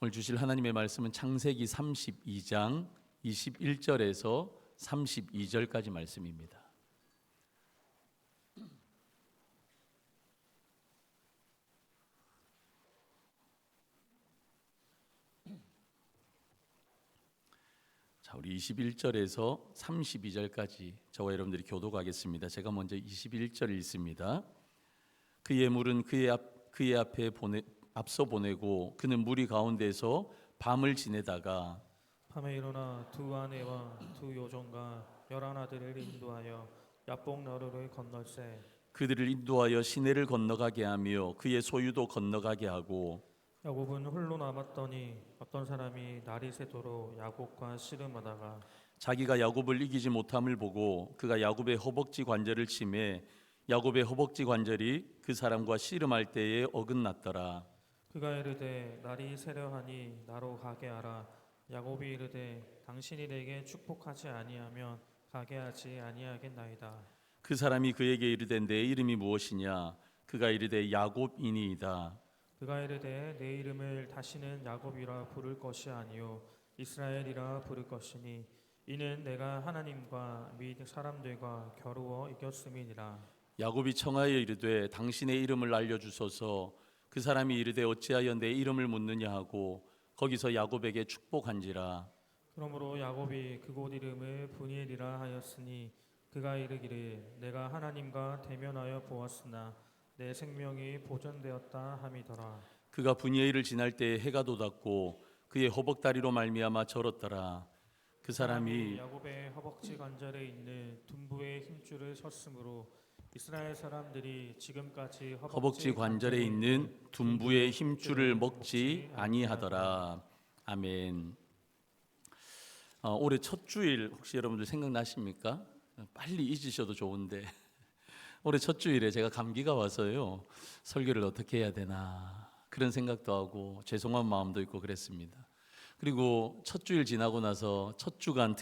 오늘 주실 하나님의 말씀은 창세기 32장 21절에서 32절까지 말씀입니다. 자, 우리 21절에서 32절까지 저와 여러분들이 교독하겠습니다. 제가 먼저 21절 읽습니다. 그의 물은 그의 앞에 앞서 보내고 그는 무리 가운데서 밤을 지내다가 밤에 일어나 두 아내와 두 요종과 11아들을 인도하여 야복 너루를 건널세 그들을 인도하여 시내를 건너가게 하며 그의 소유도 건너가게 하고 야곱은 홀로 남았더니 어떤 사람이 날이 새도록 야곱과 씨름하다가 자기가 야곱을 이기지 못함을 보고 그가 야곱의 허벅지 관절을 치매 야곱의 허벅지 관절이 그 사람과 씨름할 때에 어긋났더라. 그가 이르되 날이 새려하니 나로 가게 하라. 야곱이 이르되 당신이 내게 축복하지 아니하면 가게 하지 아니하겠나이다. 그 사람이 그에게 이르되 내 이름이 무엇이냐? 그가 이르되 야곱이니이다. 그가 이르되 내 이름을 다시는 야곱이라 부를 것이 아니요 이스라엘이라 부를 것이니 이는 내가 하나님과 및 사람들과 겨루어 이겼음이니라. 야곱이 청하여 이르되 당신의 이름을 알려주소서. 그 사람이 이르되 어찌하여 내 이름을 묻느냐 하고 거기서 야곱에게 축복한지라. 그러므로 야곱이 그곳 이름을 브니엘이라 하였으니 그가 이르기를 내가 하나님과 대면하여 보았으나 내 생명이 보존되었다 함이더라. 그가 브니엘을 지날 때에 해가 돋았고 그의 허벅다리로 말미암아 절었더라. 그 사람이 야곱의 허벅지 관절에 있는 둔부의 힘줄을 섰으므로 이스라엘 사람들이 지금까지 허벅지 관절에 있는 둔부의 힘줄을 먹지 아니하더라. 아멘. 올해 첫 주일 혹시 여러분들 생각나십니까? 빨리 잊으셔도 좋은데 올해 첫 주일에 제가 감기가 와서요 설교를 어떻게 해야 되나 그런 생각도 하고 죄송한 마음도 있고 그랬습니다. 그리고 첫 주일 지나고 나서 첫 주간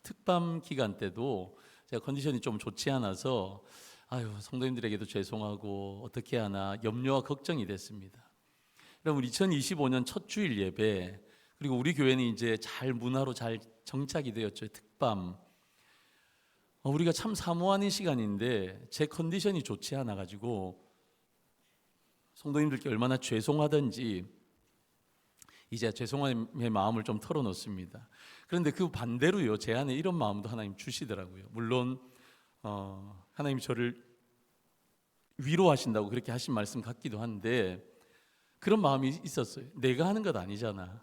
특밤 기간 때도 제가 컨디션이 좀 좋지 않아서 성도님들에게도 죄송하고 어떻게 하나 염려와 걱정이 됐습니다. 여러분 2025년 첫 주일 예배 그리고 우리 교회는 이제 잘 문화로 잘 정착이 되었죠. 특밤 우리가 참 사모하는 시간인데 제 컨디션이 좋지 않아 가지고 성도님들께 얼마나 죄송하든지 이제 죄송함의 마음을 좀 털어놓습니다. 그런데 그 반대로요 제 안에 이런 마음도 하나님 주시더라고요. 물론 하나님 저를 위로하신다고 그렇게 하신 말씀 같기도 한데 그런 마음이 있었어요. 내가 하는 것 아니잖아.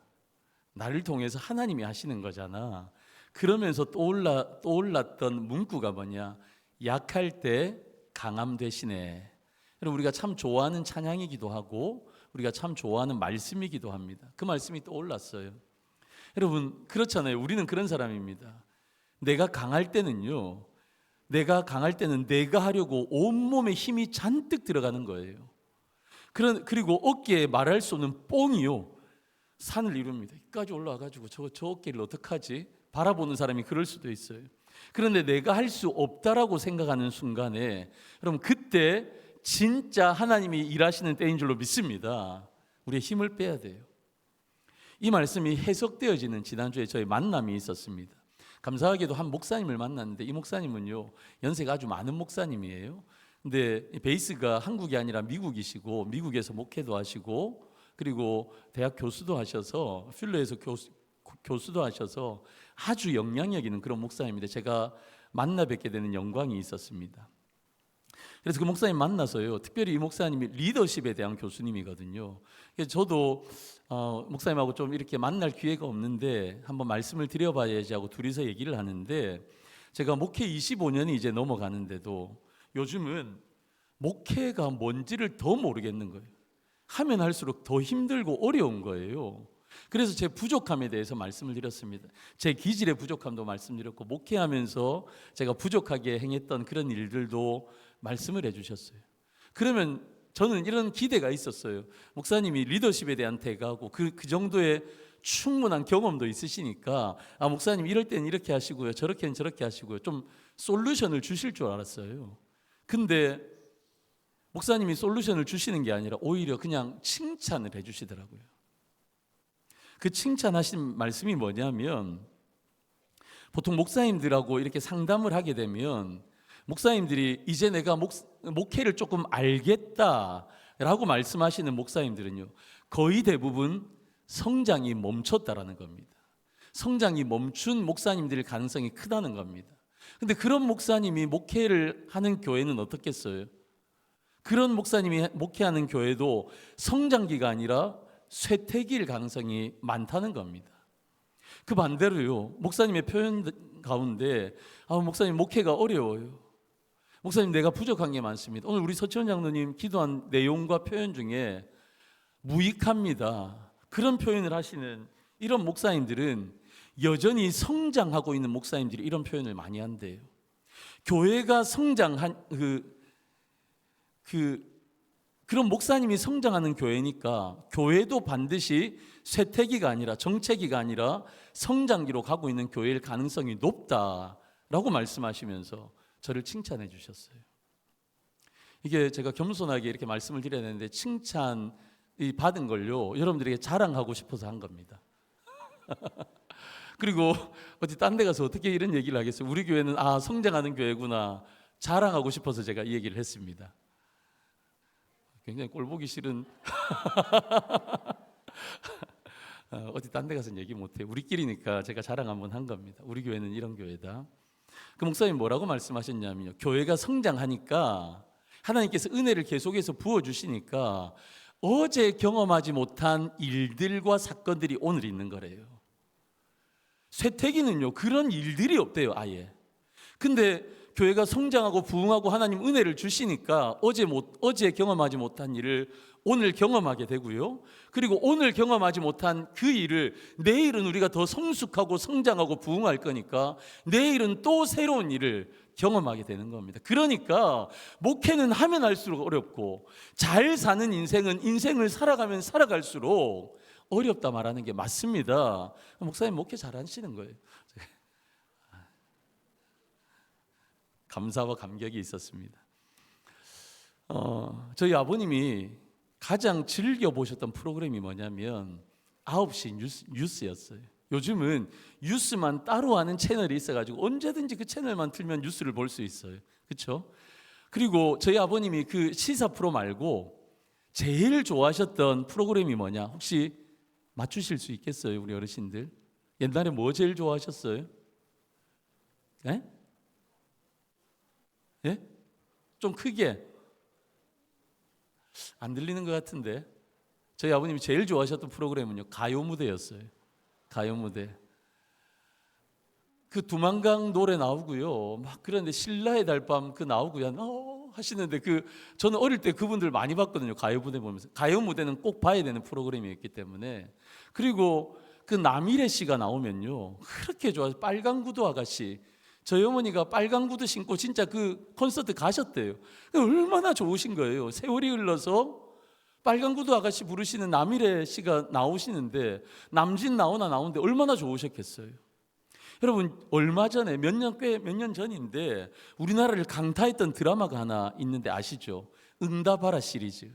나를 통해서 하나님이 하시는 거잖아. 그러면서 떠올랐던 문구가 뭐냐? 약할 때 강함 되시네. 우리가 참 좋아하는 찬양이기도 하고 우리가 참 좋아하는 말씀이기도 합니다. 그 말씀이 떠올랐어요. 여러분 그렇잖아요. 우리는 그런 사람입니다. 내가 강할 때는 내가 하려고 온몸에 힘이 잔뜩 들어가는 거예요. 그리고 어깨에 말할 수 없는 뽕이요 산을 이룹니다. 여기까지 올라와가지고 저 어깨를 어떡하지? 바라보는 사람이 그럴 수도 있어요. 그런데 내가 할 수 없다라고 생각하는 순간에 여러분 그때 진짜 하나님이 일하시는 때인 줄로 믿습니다. 우리의 힘을 빼야 돼요. 이 말씀이 해석되어지는 지난주에 저희 만남이 있었습니다. 감사하게도 한 목사님을 만났는데 이 목사님은요 연세가 아주 많은 목사님이에요. 근데 베이스가 한국이 아니라 미국이시고 미국에서 목회도 하시고 그리고 대학 교수도 하셔서 필로에서 교수도 하셔서 아주 영향력 있는 그런 목사님인데 제가 만나 뵙게 되는 영광이 있었습니다. 그래서 그 목사님 만나서요 특별히 이 목사님이 리더십에 대한 교수님이거든요. 그래서 저도 목사님하고 좀 이렇게 만날 기회가 없는데 한번 말씀을 드려봐야지 하고 둘이서 얘기를 하는데 제가 목회 25년이 이제 넘어가는데도 요즘은 목회가 뭔지를 더 모르겠는 거예요. 하면 할수록 더 힘들고 어려운 거예요. 그래서 제 부족함에 대해서 말씀을 드렸습니다. 제 기질의 부족함도 말씀드렸고 목회하면서 제가 부족하게 행했던 그런 일들도 말씀을 해주셨어요. 그러면 저는 이런 기대가 있었어요. 목사님이 리더십에 대한 대가고 그 정도의 충분한 경험도 있으시니까 목사님 이럴 때는 이렇게 하시고요 저렇게는 저렇게 하시고요 좀 솔루션을 주실 줄 알았어요. 근데 목사님이 솔루션을 주시는 게 아니라 오히려 그냥 칭찬을 해주시더라고요. 그 칭찬하신 말씀이 뭐냐면, 보통 목사님들하고 이렇게 상담을 하게 되면 목사님들이 이제 내가 목회를 조금 알겠다라고 말씀하시는 목사님들은요, 거의 대부분 성장이 멈췄다라는 겁니다. 성장이 멈춘 목사님들의 가능성이 크다는 겁니다. 근데 그런 목사님이 목회를 하는 교회는 어떻겠어요? 그런 목사님이 목회하는 교회도 성장기가 아니라 쇠퇴기일 가능성이 많다는 겁니다. 그 반대로요, 목사님의 표현 가운데 목사님 목회가 어려워요, 목사님 내가 부족한 게 많습니다, 오늘 우리 서치원 장로님 기도한 내용과 표현 중에 무익합니다, 그런 표현을 하시는 이런 목사님들은 여전히 성장하고 있는 목사님들이 이런 표현을 많이 한대요. 교회가 성장한 그런 목사님이 성장하는 교회니까 교회도 반드시 쇠퇴기가 아니라 정체기가 아니라 성장기로 가고 있는 교회일 가능성이 높다라고 말씀하시면서 저를 칭찬해 주셨어요. 이게 제가 겸손하게 이렇게 말씀을 드려야 되는데 칭찬이 받은 걸요, 여러분들에게 자랑하고 싶어서 한 겁니다. 그리고 어디 딴 데 가서 어떻게 이런 얘기를 하겠어요? 우리 교회는 성장하는 교회구나 자랑하고 싶어서 제가 이 얘기를 했습니다. 굉장히 꼴보기 싫은 어디 딴 데 가서는 얘기 못해요. 우리끼리니까 제가 자랑 한번 한 겁니다. 우리 교회는 이런 교회다. 그 목사님 뭐라고 말씀하셨냐면요, 교회가 성장하니까 하나님께서 은혜를 계속해서 부어주시니까 어제 경험하지 못한 일들과 사건들이 오늘 있는 거래요. 쇠퇴기는요, 그런 일들이 없대요, 아예. 근데 교회가 성장하고 부흥하고 하나님 은혜를 주시니까 어제 경험하지 못한 일을 오늘 경험하게 되고요, 그리고 오늘 경험하지 못한 그 일을 내일은 우리가 더 성숙하고 성장하고 부흥할 거니까 내일은 또 새로운 일을 경험하게 되는 겁니다. 그러니까 목회는 하면 할수록 어렵고 잘 사는 인생은 인생을 살아가면 살아갈수록 어렵다 말하는 게 맞습니다. 목사님 목회 잘하시는 거예요. 감사와 감격이 있었습니다. 저희 아버님이 가장 즐겨 보셨던 프로그램이 뭐냐면 9시 뉴스였어요. 요즘은 뉴스만 따로 하는 채널이 있어가지고 언제든지 그 채널만 틀면 뉴스를 볼 수 있어요. 그렇죠? 그리고 저희 아버님이 그 시사 프로 말고 제일 좋아하셨던 프로그램이 뭐냐? 혹시 맞추실 수 있겠어요, 우리 어르신들? 옛날에 뭐 제일 좋아하셨어요? 예? 예? 좀 크게 안 들리는 것 같은데 저희 아버님이 제일 좋아하셨던 프로그램은요, 가요 무대였어요. 가요 무대. 그 두만강 노래 나오고요, 막 그런데 신라의 달밤 그 나오고요, 하시는데 저는 어릴 때 그분들 많이 봤거든요. 가요 무대 보면서. 가요 무대는 꼭 봐야 되는 프로그램이었기 때문에. 그리고 그 남일의 씨가 나오면요, 그렇게 좋아서 빨간 구두 아가씨, 저희 어머니가 빨간 구두 신고 진짜 그 콘서트 가셨대요. 얼마나 좋으신 거예요. 세월이 흘러서 빨간 구두 아가씨 부르시는 남일의 씨가 나오시는데 남진 나오는데 얼마나 좋으셨겠어요. 여러분, 얼마 전에 몇 년 전인데 우리나라를 강타했던 드라마가 하나 있는데 아시죠? 응답하라 시리즈.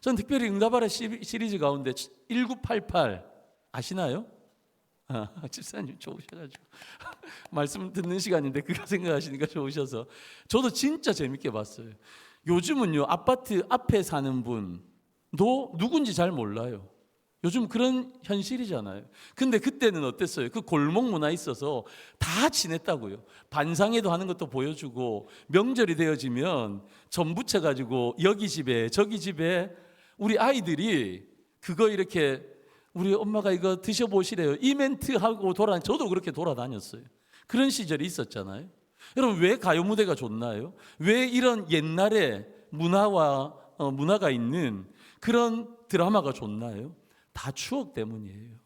전 특별히 응답하라 시리즈 가운데 1988 아시나요? 집사님 좋으셔가지고 말씀 듣는 시간인데 그거 생각하시니까 좋으셔서 저도 진짜 재밌게 봤어요. 요즘은요, 아파트 앞에 사는 분도 누군지 잘 몰라요. 요즘 그런 현실이잖아요. 근데 그때는 어땠어요? 그 골목 문화 있어서 다 친했다고요. 반상회도 하는 것도 보여주고 명절이 되어지면 전부채 가지고 여기 집에 저기 집에 우리 아이들이 그거 이렇게 우리 엄마가 이거 드셔보시래요, 이 멘트 하고 저도 그렇게 돌아다녔어요. 그런 시절이 있었잖아요. 여러분, 왜 가요 무대가 좋나요? 왜 이런 옛날의 문화가 있는 그런 드라마가 좋나요? 다 추억 때문이에요.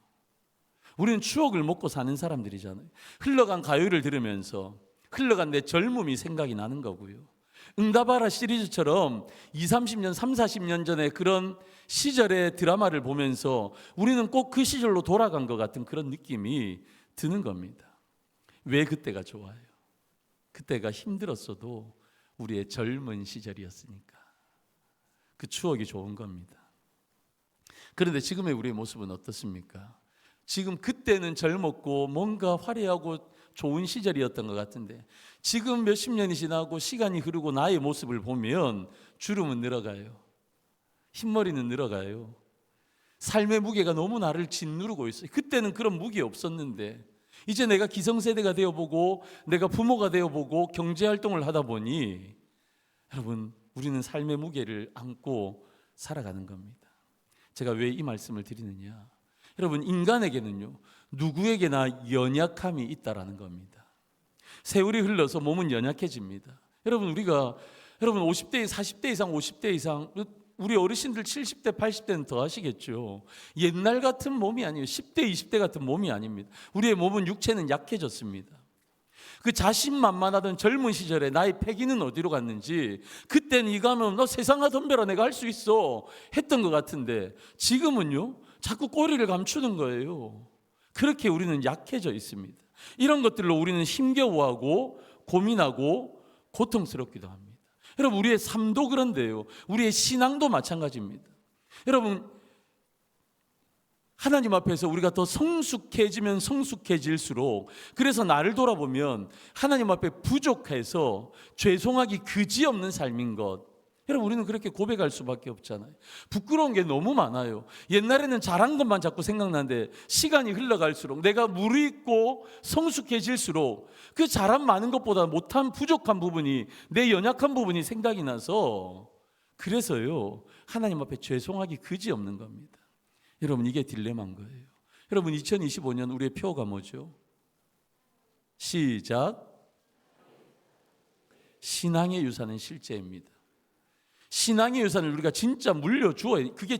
우리는 추억을 먹고 사는 사람들이잖아요. 흘러간 가요를 들으면서 흘러간 내 젊음이 생각이 나는 거고요. 응답하라 시리즈처럼 30년, 40년 전에 그런 시절의 드라마를 보면서 우리는 꼭 그 시절로 돌아간 것 같은 그런 느낌이 드는 겁니다. 왜 그때가 좋아요? 그때가 힘들었어도 우리의 젊은 시절이었으니까 그 추억이 좋은 겁니다. 그런데 지금의 우리의 모습은 어떻습니까? 지금 그때는 젊었고 뭔가 화려하고 좋은 시절이었던 것 같은데 지금 몇십 년이 지나고 시간이 흐르고 나의 모습을 보면 주름은 늘어가요. 흰머리는 늘어가요. 삶의 무게가 너무 나를 짓누르고 있어요. 그때는 그런 무게 없었는데 이제 내가 기성세대가 되어보고 내가 부모가 되어보고 경제활동을 하다 보니 여러분 우리는 삶의 무게를 안고 살아가는 겁니다. 제가 왜 이 말씀을 드리느냐, 여러분 인간에게는요 누구에게나 연약함이 있다라는 겁니다. 세월이 흘러서 몸은 연약해집니다. 여러분 50대, 40대 이상, 50대 이상, 우리 어르신들 70대, 80대는 더 하시겠죠. 옛날 같은 몸이 아니에요. 10대, 20대 같은 몸이 아닙니다. 우리의 몸은 육체는 약해졌습니다. 그 자신만만하던 젊은 시절에 나의 패기는 어디로 갔는지, 그때는 이거 하면 너 세상아 덤벼라 내가 할 수 있어 했던 것 같은데 지금은요 자꾸 꼬리를 감추는 거예요. 그렇게 우리는 약해져 있습니다. 이런 것들로 우리는 힘겨워하고 고민하고 고통스럽기도 합니다. 여러분 우리의 삶도 그런데요, 우리의 신앙도 마찬가지입니다. 여러분 하나님 앞에서 우리가 더 성숙해지면 성숙해질수록, 그래서 나를 돌아보면 하나님 앞에 부족해서 죄송하기 그지없는 삶인 것, 여러분 우리는 그렇게 고백할 수밖에 없잖아요. 부끄러운 게 너무 많아요. 옛날에는 잘한 것만 자꾸 생각나는데 시간이 흘러갈수록 내가 무르익고 성숙해질수록 그 잘한 많은 것보다 못한 부족한 부분이, 내 연약한 부분이 생각이 나서, 그래서요 하나님 앞에 죄송하기 그지없는 겁니다. 여러분 이게 딜레마인 거예요. 여러분 2025년 우리의 표가 뭐죠? 시작. 신앙의 유산은 실제입니다. 신앙의 유산을 우리가 진짜 물려주어야, 그게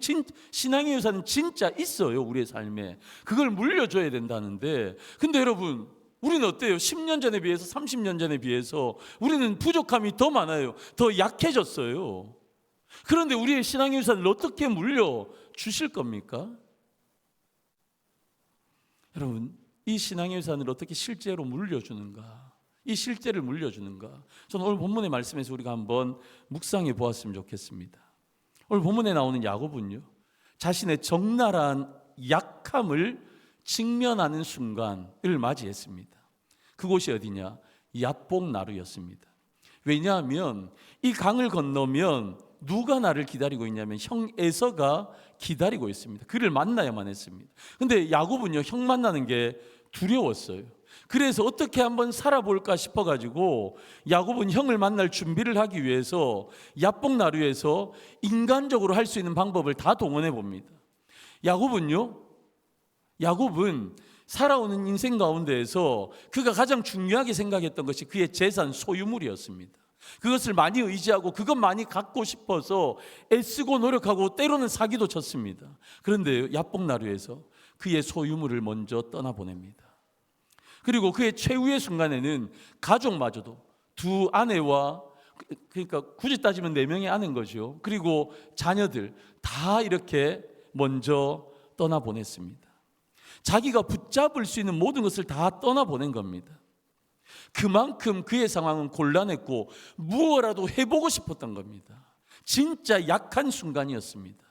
신앙의 유산은 진짜 있어요 우리의 삶에. 그걸 물려줘야 된다는데, 근데 여러분 우리는 어때요? 10년 전에 비해서 30년 전에 비해서 우리는 부족함이 더 많아요. 더 약해졌어요. 그런데 우리의 신앙의 유산을 어떻게 물려주실 겁니까? 여러분 이 신앙의 유산을 어떻게 실제로 물려주는가, 이 실제를 물려주는가, 저는 오늘 본문의 말씀에서 우리가 한번 묵상해 보았으면 좋겠습니다. 오늘 본문에 나오는 야곱은요 자신의 적나라한 약함을 직면하는 순간을 맞이했습니다. 그곳이 어디냐? 야복나루였습니다. 왜냐하면 이 강을 건너면 누가 나를 기다리고 있냐면 형 에서가 기다리고 있습니다. 그를 만나야만 했습니다. 근데 야곱은요 형 만나는 게 두려웠어요. 그래서 어떻게 한번 살아볼까 싶어가지고 야곱은 형을 만날 준비를 하기 위해서 야복나루에서 인간적으로 할 수 있는 방법을 다 동원해 봅니다. 야곱은 살아오는 인생 가운데에서 그가 가장 중요하게 생각했던 것이 그의 재산, 소유물이었습니다. 그것을 많이 의지하고 그것 많이 갖고 싶어서 애쓰고 노력하고 때로는 사기도 쳤습니다. 그런데 야복나루에서 그의 소유물을 먼저 떠나보냅니다. 그리고 그의 최후의 순간에는 가족마저도, 두 아내와, 그러니까 굳이 따지면 4명의 아내인 거죠. 그리고 자녀들 다 이렇게 먼저 떠나보냈습니다. 자기가 붙잡을 수 있는 모든 것을 다 떠나보낸 겁니다. 그만큼 그의 상황은 곤란했고 무엇라도 해보고 싶었던 겁니다. 진짜 약한 순간이었습니다.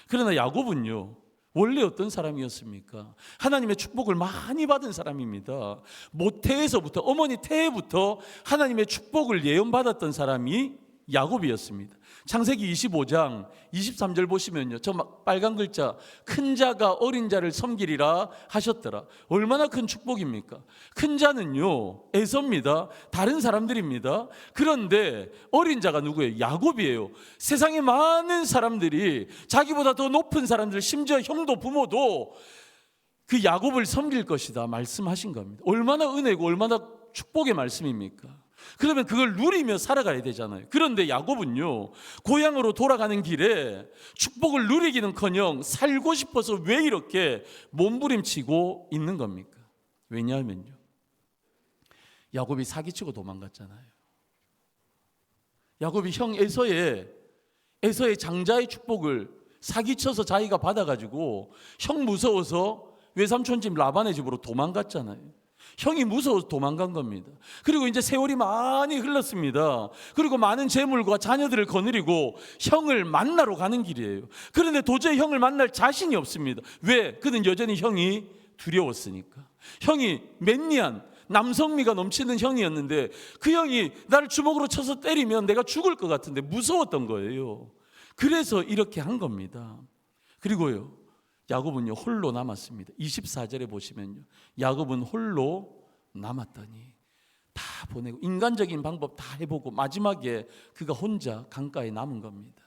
그러나 야곱은요 원래 어떤 사람이었습니까? 하나님의 축복을 많이 받은 사람입니다. 모태에서부터, 어머니 태에부터 하나님의 축복을 예언받았던 사람이 야곱이었습니다. 창세기 25장 23절 보시면요, 저 빨간 글자, 큰 자가 어린 자를 섬기리라 하셨더라. 얼마나 큰 축복입니까? 큰 자는요 에서입니다. 다른 사람들입니다. 그런데 어린 자가 누구예요? 야곱이에요. 세상에 많은 사람들이, 자기보다 더 높은 사람들, 심지어 형도 부모도 그 야곱을 섬길 것이다 말씀하신 겁니다. 얼마나 은혜고 얼마나 축복의 말씀입니까? 그러면 그걸 누리며 살아가야 되잖아요. 그런데 야곱은요 고향으로 돌아가는 길에 축복을 누리기는커녕 살고 싶어서 왜 이렇게 몸부림치고 있는 겁니까? 왜냐하면요 야곱이 사기치고 도망갔잖아요. 야곱이 형 에서의 장자의 축복을 사기쳐서 자기가 받아가지고 형 무서워서 외삼촌 집 라반의 집으로 도망갔잖아요. 형이 무서워서 도망간 겁니다. 그리고 이제 세월이 많이 흘렀습니다. 그리고 많은 재물과 자녀들을 거느리고 형을 만나러 가는 길이에요. 그런데 도저히 형을 만날 자신이 없습니다. 왜? 그는 여전히 형이 두려웠으니까. 형이 맨니한 남성미가 넘치는 형이었는데 그 형이 나를 주먹으로 쳐서 때리면 내가 죽을 것 같은데 무서웠던 거예요. 그래서 이렇게 한 겁니다. 그리고요, 야곱은요 홀로 남았습니다. 24절에 보시면요, 야곱은 홀로 남았더니 다 보내고 인간적인 방법 다 해보고 마지막에 그가 혼자 강가에 남은 겁니다.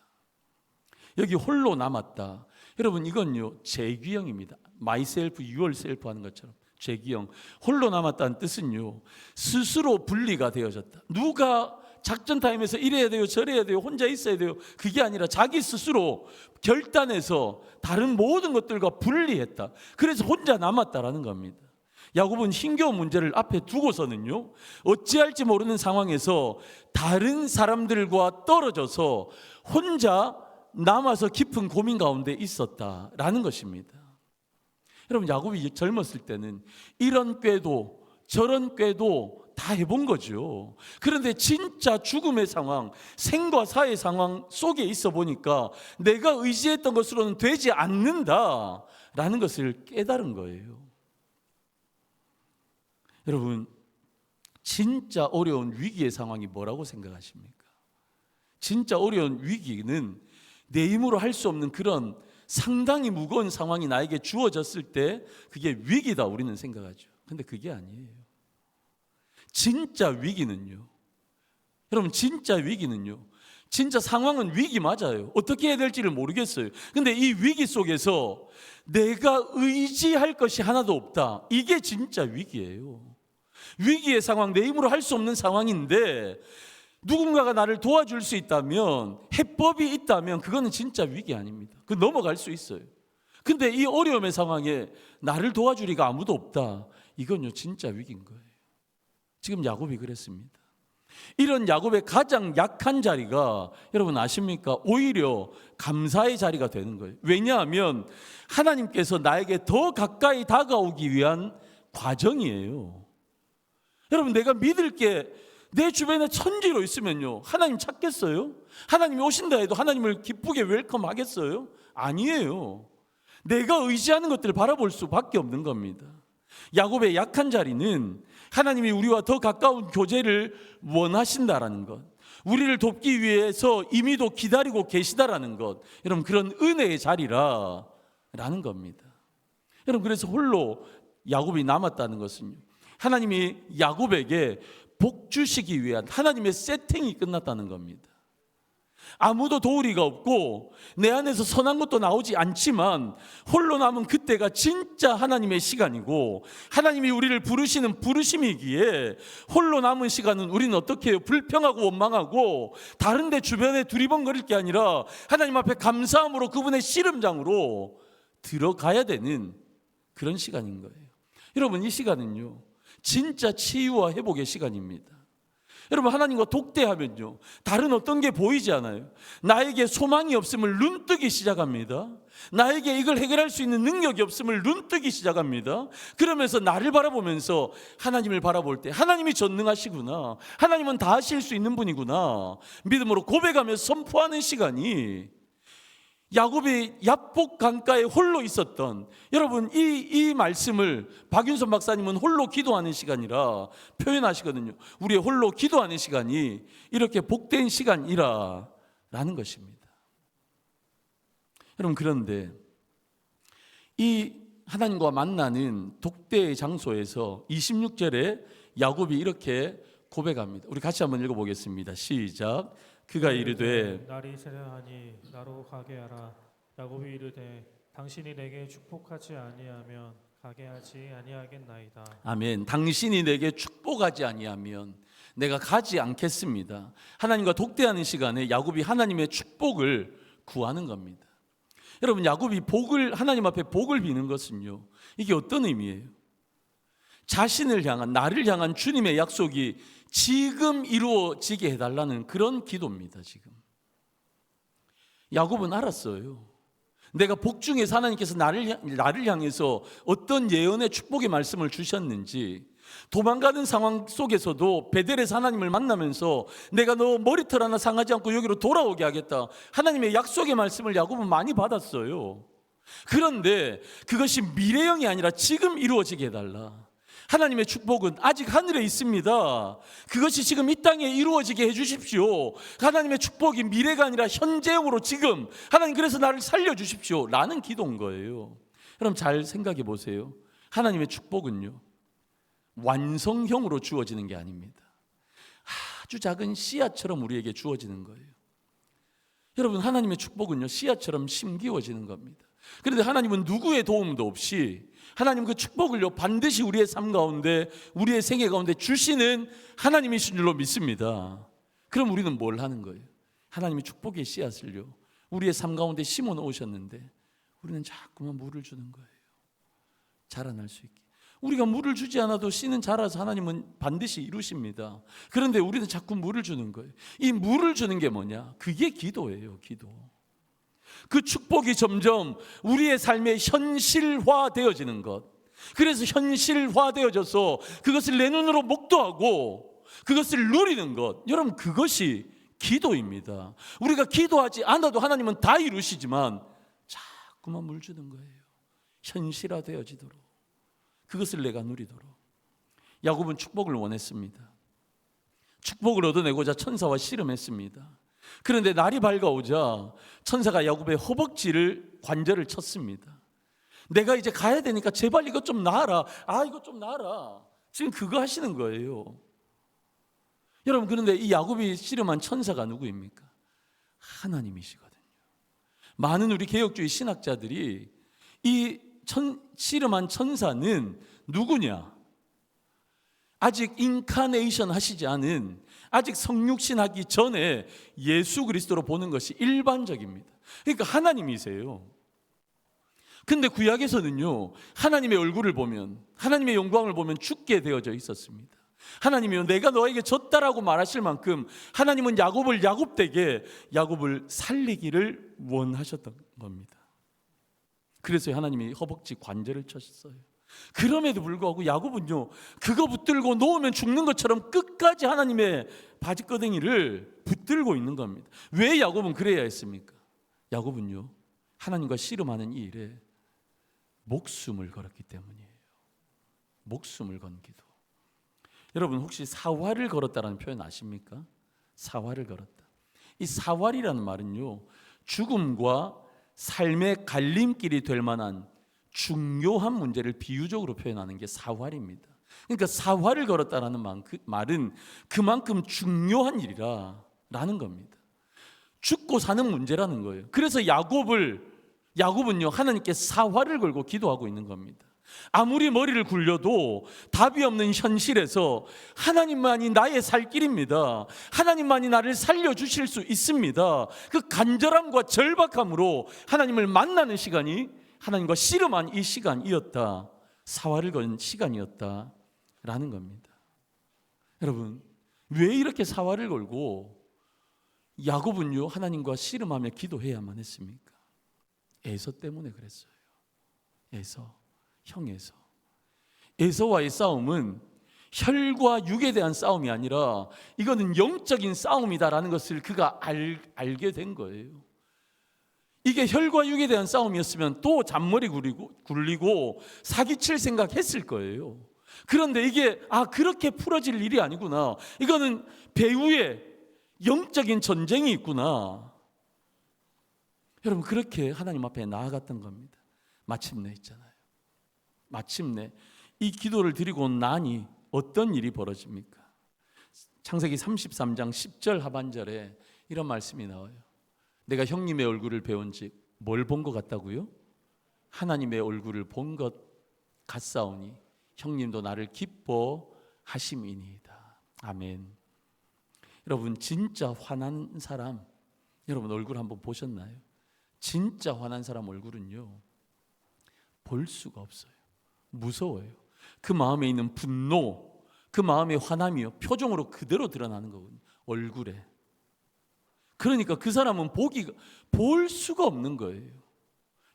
여기 홀로 남았다. 여러분, 이건요 재규형입니다. myself, yourself 하는 것처럼 재규형. 홀로 남았다는 뜻은요, 스스로 분리가 되어졌다. 누가 작전 타임에서 이래야 돼요, 저래야 돼요, 혼자 있어야 돼요, 그게 아니라 자기 스스로 결단해서 다른 모든 것들과 분리했다. 그래서 혼자 남았다라는 겁니다. 야곱은 힘겨운 문제를 앞에 두고서는요, 어찌할지 모르는 상황에서 다른 사람들과 떨어져서 혼자 남아서 깊은 고민 가운데 있었다라는 것입니다. 여러분, 야곱이 젊었을 때는 이런 꾀도 저런 꾀도 다 해본 거죠. 그런데 진짜 죽음의 상황, 생과 사의 상황 속에 있어 보니까 내가 의지했던 것으로는 되지 않는다라는 것을 깨달은 거예요. 여러분, 진짜 어려운 위기의 상황이 뭐라고 생각하십니까? 진짜 어려운 위기는 내 힘으로 할 수 없는 그런 상당히 무거운 상황이 나에게 주어졌을 때 그게 위기다 우리는 생각하죠. 근데 그게 아니에요. 진짜 위기는요, 여러분, 진짜 위기는요, 진짜 상황은 위기 맞아요. 어떻게 해야 될지를 모르겠어요. 근데 이 위기 속에서 내가 의지할 것이 하나도 없다, 이게 진짜 위기예요. 위기의 상황, 내 힘으로 할 수 없는 상황인데 누군가가 나를 도와줄 수 있다면, 해법이 있다면 그거는 진짜 위기 아닙니다. 그 넘어갈 수 있어요. 근데 이 어려움의 상황에 나를 도와줄 리가 아무도 없다, 이건요 진짜 위기인 거예요. 지금 야곱이 그랬습니다. 이런 야곱의 가장 약한 자리가 여러분 아십니까? 오히려 감사의 자리가 되는 거예요. 왜냐하면 하나님께서 나에게 더 가까이 다가오기 위한 과정이에요. 여러분, 내가 믿을 게 내 주변에 천지로 있으면요, 하나님 찾겠어요? 하나님이 오신다 해도 하나님을 기쁘게 웰컴 하겠어요? 아니에요. 내가 의지하는 것들을 바라볼 수밖에 없는 겁니다. 야곱의 약한 자리는 하나님이 우리와 더 가까운 교제를 원하신다라는 것, 우리를 돕기 위해서 이미도 기다리고 계시다라는 것, 여러분, 그런 은혜의 자리라는 겁니다. 여러분, 그래서 홀로 야곱이 남았다는 것은요, 하나님이 야곱에게 복 주시기 위한 하나님의 세팅이 끝났다는 겁니다. 아무도 도우리가 없고 내 안에서 선한 것도 나오지 않지만 홀로 남은 그때가 진짜 하나님의 시간이고, 하나님이 우리를 부르시는 부르심이기에 홀로 남은 시간은 우리는 어떻게 해요? 불평하고 원망하고 다른 데 주변에 두리번거릴 게 아니라 하나님 앞에 감사함으로 그분의 씨름장으로 들어가야 되는 그런 시간인 거예요. 여러분, 이 시간은요 진짜 치유와 회복의 시간입니다. 여러분, 하나님과 독대하면요 다른 어떤 게 보이지 않아요. 나에게 소망이 없음을 눈뜨기 시작합니다. 나에게 이걸 해결할 수 있는 능력이 없음을 눈뜨기 시작합니다. 그러면서 나를 바라보면서 하나님을 바라볼 때 하나님이 전능하시구나, 하나님은 다 하실 수 있는 분이구나, 믿음으로 고백하면서 선포하는 시간이, 야곱이 야복 강가에 홀로 있었던, 여러분, 이 말씀을 박윤선 박사님은 홀로 기도하는 시간이라 표현하시거든요. 우리의 홀로 기도하는 시간이 이렇게 복된 시간이라 라는 것입니다. 여러분, 그런데 이 하나님과 만나는 독대의 장소에서 26절에 야곱이 이렇게 고백합니다. 우리 같이 한번 읽어보겠습니다. 시작. 그가 이르되 날이 새려하니 나로 가게 하라. 야곱이 이르되 당신이 내게 축복하지 아니하면 가게 하지 아니하겠나이다. 아멘. 당신이 내게 축복하지 아니하면 내가 가지 않겠습니다. 하나님과 독대하는 시간에 야곱이 하나님의 축복을 구하는 겁니다. 여러분, 야곱이 하나님 앞에 복을 비는 것은요, 이게 어떤 의미예요? 자신을 향한, 나를 향한 주님의 약속이 지금 이루어지게 해달라는 그런 기도입니다. 지금 야곱은 알았어요. 내가 복 중에서 하나님께서 나를 향해서 어떤 예언의 축복의 말씀을 주셨는지, 도망가는 상황 속에서도 베델에서 하나님을 만나면서 내가 너 머리털 하나 상하지 않고 여기로 돌아오게 하겠다, 하나님의 약속의 말씀을 야곱은 많이 받았어요. 그런데 그것이 미래형이 아니라 지금 이루어지게 해달라. 하나님의 축복은 아직 하늘에 있습니다. 그것이 지금 이 땅에 이루어지게 해주십시오. 하나님의 축복이 미래가 아니라 현재형으로 지금, 하나님 그래서 나를 살려주십시오 라는 기도인 거예요. 여러분 잘 생각해 보세요. 하나님의 축복은요, 완성형으로 주어지는 게 아닙니다. 아주 작은 씨앗처럼 우리에게 주어지는 거예요. 여러분, 하나님의 축복은요, 씨앗처럼 심기워지는 겁니다. 그런데 하나님은 누구의 도움도 없이 하나님 그 축복을요 반드시 우리의 삶 가운데, 우리의 생애 가운데 주시는 하나님이신 줄로 믿습니다. 그럼 우리는 뭘 하는 거예요? 하나님의 축복의 씨앗을요 우리의 삶 가운데 심어 놓으셨는데 우리는 자꾸만 물을 주는 거예요. 자라날 수 있게. 우리가 물을 주지 않아도 씨는 자라서 하나님은 반드시 이루십니다. 그런데 우리는 자꾸 물을 주는 거예요. 이 물을 주는 게 뭐냐? 그게 기도예요. 기도. 그 축복이 점점 우리의 삶에 현실화되어지는 것. 그래서 현실화되어져서 그것을 내 눈으로 목도하고 그것을 누리는 것. 여러분, 그것이 기도입니다. 우리가 기도하지 않아도 하나님은 다 이루시지만 자꾸만 물 주는 거예요. 현실화되어지도록. 그것을 내가 누리도록. 야곱은 축복을 원했습니다. 축복을 얻어내고자 천사와 씨름했습니다. 그런데 날이 밝아오자 천사가 야곱의 허벅지를 관절을 쳤습니다. 내가 이제 가야 되니까 제발 이것 좀 놔라. 이것 좀 놔라. 지금 그거 하시는 거예요. 여러분, 그런데 이 야곱이 씨름한 천사가 누구입니까? 하나님이시거든요. 많은 우리 개혁주의 신학자들이 이 씨름한 천사는 누구냐? 아직 인카네이션 하시지 않은, 아직 성육신하기 전에 예수 그리스도로 보는 것이 일반적입니다. 그러니까 하나님이세요. 근데 구약에서는요, 하나님의 얼굴을 보면, 하나님의 영광을 보면 죽게 되어져 있었습니다. 하나님이요, 내가 너에게 졌다라고 말하실 만큼 하나님은 야곱되게 야곱을 살리기를 원하셨던 겁니다. 그래서 하나님이 허벅지 관절을 쳤어요. 그럼에도 불구하고 야곱은요, 그거 붙들고 놓으면 죽는 것처럼 끝까지 하나님의 바지끄댕이를 붙들고 있는 겁니다. 왜 야곱은 그래야 했습니까? 야곱은요, 하나님과 씨름하는 이 일에 목숨을 걸었기 때문이에요. 목숨을 건 기도. 여러분, 혹시 사활을 걸었다라는 표현 아십니까? 사활을 걸었다. 이 사활이라는 말은요, 죽음과 삶의 갈림길이 될 만한 중요한 문제를 비유적으로 표현하는 게 사활입니다. 그러니까 사활을 걸었다라는 말은 그만큼 중요한 일이라는 겁니다. 죽고 사는 문제라는 거예요. 그래서 야곱은요, 하나님께 사활을 걸고 기도하고 있는 겁니다. 아무리 머리를 굴려도 답이 없는 현실에서 하나님만이 나의 살 길입니다. 하나님만이 나를 살려주실 수 있습니다. 그 간절함과 절박함으로 하나님을 만나는 시간이 하나님과 씨름한 이 시간이었다. 사활을 건 시간이었다라는 겁니다. 여러분, 왜 이렇게 사활을 걸고 야곱은요, 하나님과 씨름하며 기도해야만 했습니까? 에서 때문에 그랬어요. 형에서. 에서와의 싸움은 혈과 육에 대한 싸움이 아니라 이거는 영적인 싸움이다라는 것을 그가 알게 된 거예요. 이게 혈과 육에 대한 싸움이었으면 또 잔머리 굴리고 사기칠 생각했을 거예요. 그런데 이게 그렇게 풀어질 일이 아니구나. 이거는 배후에 영적인 전쟁이 있구나. 여러분, 그렇게 하나님 앞에 나아갔던 겁니다. 마침내 있잖아요. 마침내 이 기도를 드리고 나니 어떤 일이 벌어집니까? 창세기 33장 10절 하반절에 이런 말씀이 나와요. 내가 형님의 얼굴을 배운즉 뭘 본 것 같다고요? 하나님의 얼굴을 본 것 같사오니 형님도 나를 기뻐하심이니이다. 아멘. 여러분, 진짜 화난 사람, 여러분 얼굴 한번 보셨나요? 진짜 화난 사람 얼굴은요, 볼 수가 없어요. 무서워요. 그 마음에 있는 분노, 그 마음의 화남이요, 표정으로 그대로 드러나는 거거든요. 얼굴에. 그러니까 그 사람은 볼 수가 없는 거예요.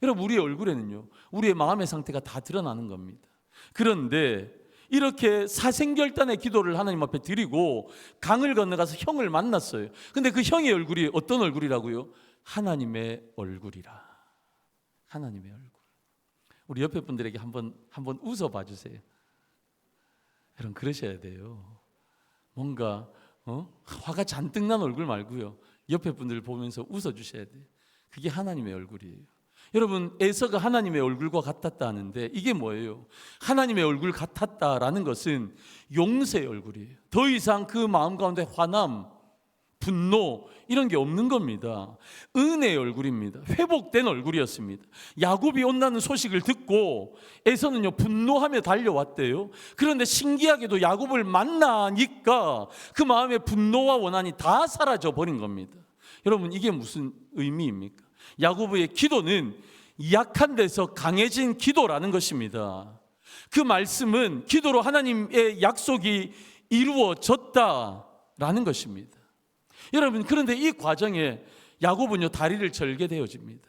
여러분, 우리의 얼굴에는요, 우리의 마음의 상태가 다 드러나는 겁니다. 그런데 이렇게 사생결단의 기도를 하나님 앞에 드리고 강을 건너가서 형을 만났어요. 근데 그 형의 얼굴이 어떤 얼굴이라고요? 하나님의 얼굴이라. 하나님의 얼굴. 우리 옆에 분들에게 한번 웃어 봐 주세요. 여러분 그러셔야 돼요. 뭔가 화가 잔뜩 난 얼굴 말고요. 옆에 분들 보면서 웃어 주셔야 돼요. 그게 하나님의 얼굴이에요. 여러분 에서가 하나님의 얼굴과 같았다 하는데 이게 뭐예요? 하나님의 얼굴 같았다라는 것은 용서의 얼굴이에요. 더 이상 그 마음 가운데 화남, 분노 이런 게 없는 겁니다. 은혜의 얼굴입니다. 회복된 얼굴이었습니다. 야곱이 온다는 소식을 듣고 에서는요 분노하며 달려왔대요. 그런데 신기하게도 야곱을 만나니까 그 마음의 분노와 원한이 다 사라져 버린 겁니다. 여러분 이게 무슨 의미입니까? 야곱의 기도는 약한 데서 강해진 기도라는 것입니다. 그 말씀은 기도로 하나님의 약속이 이루어졌다라는 것입니다. 여러분 그런데 이 과정에 야곱은요 다리를 절게 되어집니다.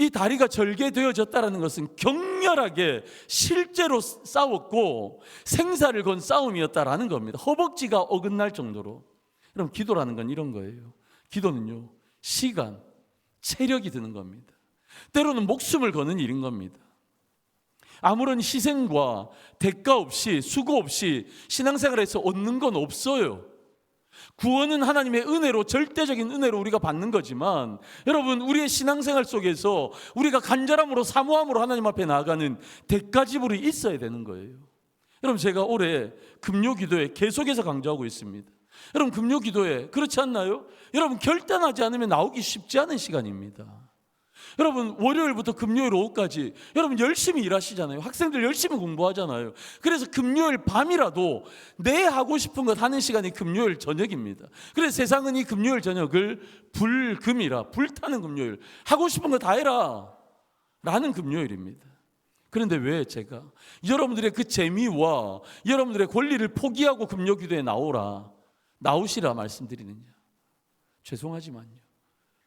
이 다리가 절게 되어졌다는 것은 격렬하게 실제로 싸웠고 생사를 건 싸움이었다라는 겁니다. 허벅지가 어긋날 정도로. 여러분 기도라는 건 이런 거예요. 기도는요 시간, 체력이 드는 겁니다. 때로는 목숨을 거는 일인 겁니다. 아무런 희생과 대가 없이 수고 없이 신앙생활에서 얻는 건 없어요. 구원은 하나님의 은혜로, 절대적인 은혜로 우리가 받는 거지만 여러분 우리의 신앙생활 속에서 우리가 간절함으로 사모함으로 하나님 앞에 나아가는 대가 지불이 있어야 되는 거예요. 여러분 제가 올해 금요기도에 계속해서 강조하고 있습니다. 여러분 금요기도에 그렇지 않나요? 여러분 결단하지 않으면 나오기 쉽지 않은 시간입니다. 여러분 월요일부터 금요일 오후까지 여러분 열심히 일하시잖아요. 학생들 열심히 공부하잖아요. 그래서 금요일 밤이라도 내 하고 싶은 것 하는 시간이 금요일 저녁입니다. 그래서 세상은 이 금요일 저녁을 불금이라, 불타는 금요일, 하고 싶은 거 다 해라 라는 금요일입니다. 그런데 왜 제가 여러분들의 그 재미와 여러분들의 권리를 포기하고 금요기도에 나오시라 말씀드리느냐? 죄송하지만요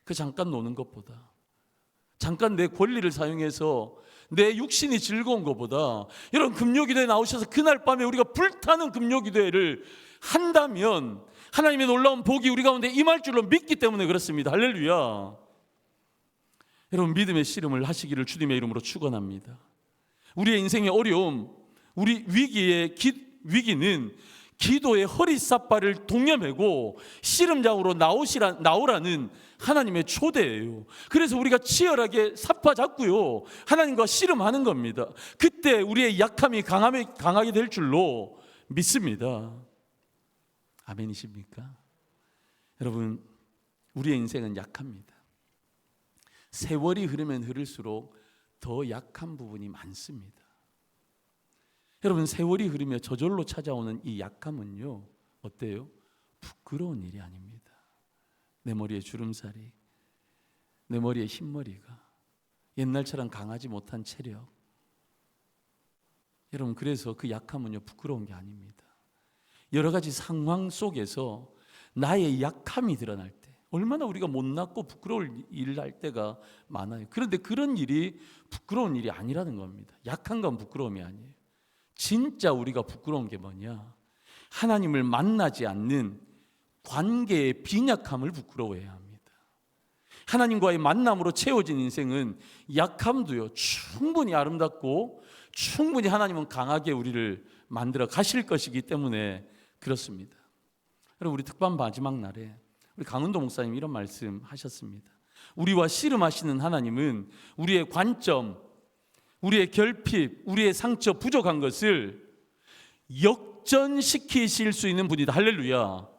그 잠깐 노는 것보다, 잠깐 내 권리를 사용해서 내 육신이 즐거운 것보다 여러분 금요기도에 나오셔서 그날 밤에 우리가 불타는 금요기도회를 한다면 하나님의 놀라운 복이 우리 가운데 임할 줄로 믿기 때문에 그렇습니다. 할렐루야. 여러분 믿음의 씨름을 하시기를 주님의 이름으로 축원합니다. 우리의 인생의 어려움, 우리 위기는 기도의 허리삿발을 동여매고 씨름장으로 나오라는 하나님의 초대예요. 그래서 우리가 치열하게 삽화 잡고요 하나님과 씨름하는 겁니다. 그때 우리의 약함이 강하게 될 줄로 믿습니다. 아멘이십니까? 여러분 우리의 인생은 약합니다. 세월이 흐르면 흐를수록 더 약한 부분이 많습니다. 여러분 세월이 흐르며 저절로 찾아오는 이 약함은요 어때요? 부끄러운 일이 아닙니다. 내 머리에 주름살이, 내 머리에 흰머리가, 옛날처럼 강하지 못한 체력. 여러분 그래서 그 약함은요 부끄러운 게 아닙니다. 여러 가지 상황 속에서 나의 약함이 드러날 때 얼마나 우리가 못났고 부끄러울 일을 할 때가 많아요. 그런데 그런 일이 부끄러운 일이 아니라는 겁니다. 약한 건 부끄러움이 아니에요. 진짜 우리가 부끄러운 게 뭐냐? 하나님을 만나지 않는 관계의 빈약함을 부끄러워해야 합니다. 하나님과의 만남으로 채워진 인생은 약함도요 충분히 아름답고 충분히 하나님은 강하게 우리를 만들어 가실 것이기 때문에 그렇습니다. 여러분 우리 특반 마지막 날에 우리 강은도 목사님 이런 말씀 하셨습니다. 우리와 씨름하시는 하나님은 우리의 관점, 우리의 결핍, 우리의 상처, 부족한 것을 역전시키실 수 있는 분이다. 할렐루야.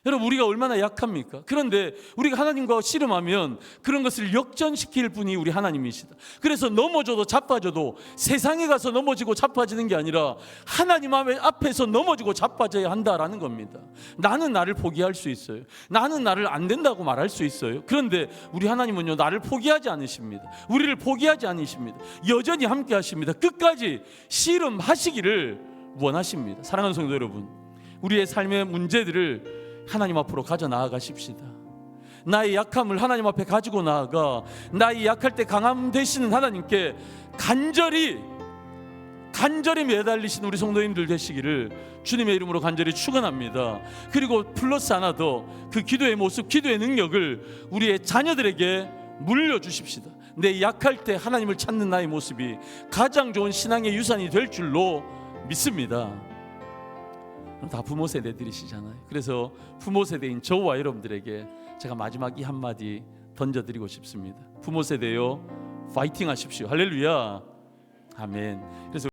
여러분 우리가 얼마나 약합니까? 그런데 우리가 하나님과 씨름하면 그런 것을 역전시킬 분이 우리 하나님이시다. 그래서 넘어져도 자빠져도 세상에 가서 넘어지고 자빠지는 게 아니라 하나님 앞에서 넘어지고 자빠져야 한다라는 겁니다. 나는 나를 포기할 수 있어요. 나는 나를 안 된다고 말할 수 있어요. 그런데 우리 하나님은요 나를 포기하지 않으십니다. 우리를 포기하지 않으십니다. 여전히 함께 하십니다. 끝까지 씨름하시기를 원하십니다. 사랑하는 성도 여러분, 우리의 삶의 문제들을 하나님 앞으로 가져 나아가십시다. 나의 약함을 하나님 앞에 가지고 나아가 나의 약할 때 강함 되시는 하나님께 간절히 매달리신 우리 성도님들 되시기를 주님의 이름으로 간절히 축원합니다. 그리고 플러스 하나 더, 그 기도의 모습, 기도의 능력을 우리의 자녀들에게 물려주십시다. 내 약할 때 하나님을 찾는 나의 모습이 가장 좋은 신앙의 유산이 될 줄로 믿습니다. 다 부모 세대들이시잖아요. 그래서 부모 세대인 저와 여러분들에게 제가 마지막 이 한마디 던져드리고 싶습니다. 부모 세대요, 파이팅 하십시오. 할렐루야. 아멘. 그래서